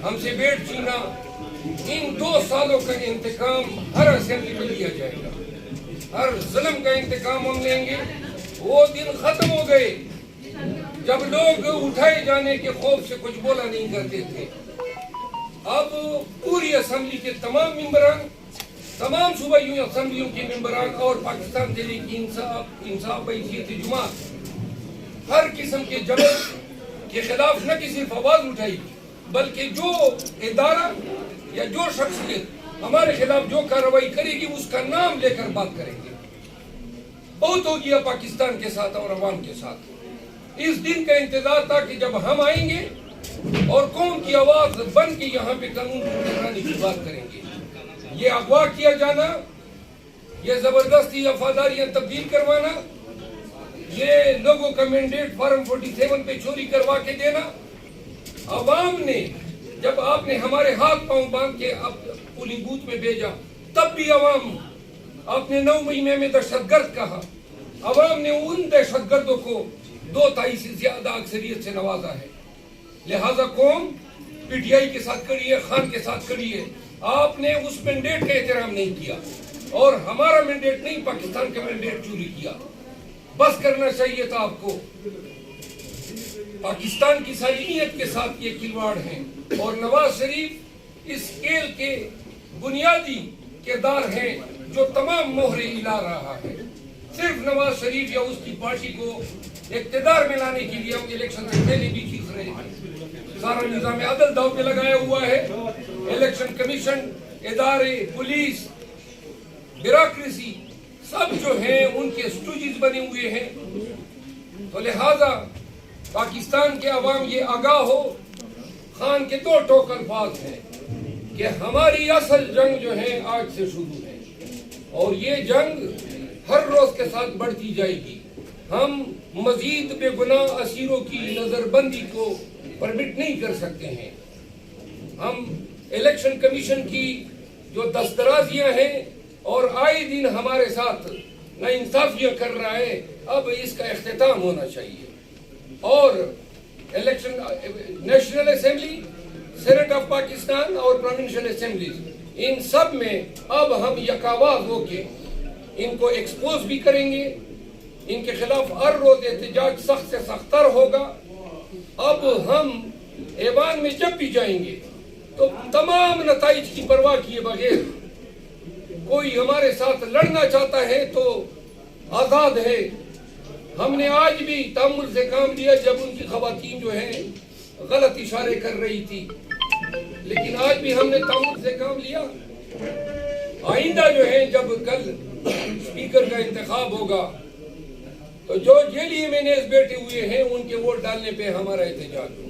ہم سے بیٹ چھینا، ان 2 سالوں کا انتقام ہر اسمبلی میں لیا جائے گا، ہر ظلم کا انتقام ہم لیں گے۔ وہ دن ختم ہو گئے جب لوگ اٹھائے جانے کے خوف سے کچھ بولا نہیں کرتے تھے۔ اب پوری اسمبلی کے تمام ممبران، تمام صوبائی اسمبلیوں کے ممبران اور پاکستان تحریک انصاف بحیثیت جماعت ہر قسم کے جبر کے خلاف نہ کہ صرف آواز اٹھائے گی، بلکہ جو ادارہ یا جو شخصیت ہمارے خلاف جو کارروائی کرے گی اس کا نام لے کر بات کریں گے۔ بہت ہو گیا پاکستان کے ساتھ اور عوام کے ساتھ۔ اس دن کا انتظار تھا کہ جب ہم آئیں گے اور قوم کی آواز بن کے یہاں پہ قانون کو بنانے کی بات کریں گے۔ یہ اغوا کیا جانا، یہ زبردستی وفاداریاں تبدیل کروانا، یہ لوگوں کا مینڈیٹ فارم 47 پہ چوری کروا کے دینا، عوام نے جب آپ نے ہمارے ہاتھ پاؤں باندھ کے پولنگ بوتھ میں بھیجا تب بھی عوام، آپ نے 9 مہینے میں دہشت گرد کہا، عوام نے ان دہشت گردوں کو 2/3 سے زیادہ اکثریت سے نوازا ہے۔ لہذا قوم پی ٹی آئی کے ساتھ کھڑی ہے، خان کے ساتھ کھڑی ہے۔ آپ نے اس مینڈیٹ کا احترام نہیں کیا اور ہمارا مینڈیٹ نہیں، پاکستان کا مینڈیٹ چوری کیا۔ بس کرنا چاہیے تھا آپ کو۔ پاکستان کی صالحیت کے ساتھ یہ کھلواڑ ہیں اور نواز شریف اس کھیل کے بنیادی کردار ہیں جو تمام مہرے ہلا رہا ہے۔ صرف نواز شریف یا اس کی پارٹی کو اقتدار میں لانے کے لیے ہم الیکشن سے پہلے بھی چیخ رہے ہیں۔ سارا نظام عدل داؤ پہ لگایا ہوا ہے۔ الیکشن کمیشن، ادارے، پولیس، بیوروکریسی سب جو ہیں ان کے اسٹوجز بنے ہوئے ہیں۔ تو لہذا پاکستان کے عوام یہ آگاہ ہو، خان کے 2 ٹوک الفاظ ہیں کہ ہماری اصل جنگ جو ہے آج سے شروع ہے اور یہ جنگ ہر روز کے ساتھ بڑھتی جائے گی۔ ہم مزید بے گناہ اسیروں کی نظر بندی کو پرمٹ نہیں کر سکتے ہیں۔ ہم الیکشن کمیشن کی جو دسترازیاں ہیں اور آئے دن ہمارے ساتھ ناانصافیاں کر رہا ہے، اب اس کا اختتام ہونا چاہیے۔ اور election national assembly, senate of Pakistan اور پروونشل اسمبلیز، ان سب میں اب ہم یکاواز ہو کے ان کو ایکسپوز بھی کریں گے۔ ان کے خلاف ہر روز احتجاج سخت سے سخت تر ہوگا۔ اب ہم ایوان میں جب بھی جائیں گے تو تمام نتائج کی پرواہ کیے بغیر، کوئی ہمارے ساتھ لڑنا چاہتا ہے تو آزاد ہے۔ ہم نے آج بھی تحمل سے کام لیا جب ان کی خواتین جو ہیں غلط اشارے کر رہی تھی، لیکن آج بھی ہم نے تحمل سے کام لیا۔ آئندہ جو ہے جب کل اسپیکر کا انتخاب ہوگا تو جو جیلی میں بیٹھے ہوئے ہیں ان کے ووٹ ڈالنے پہ ہمارا احتجاج ہوگا۔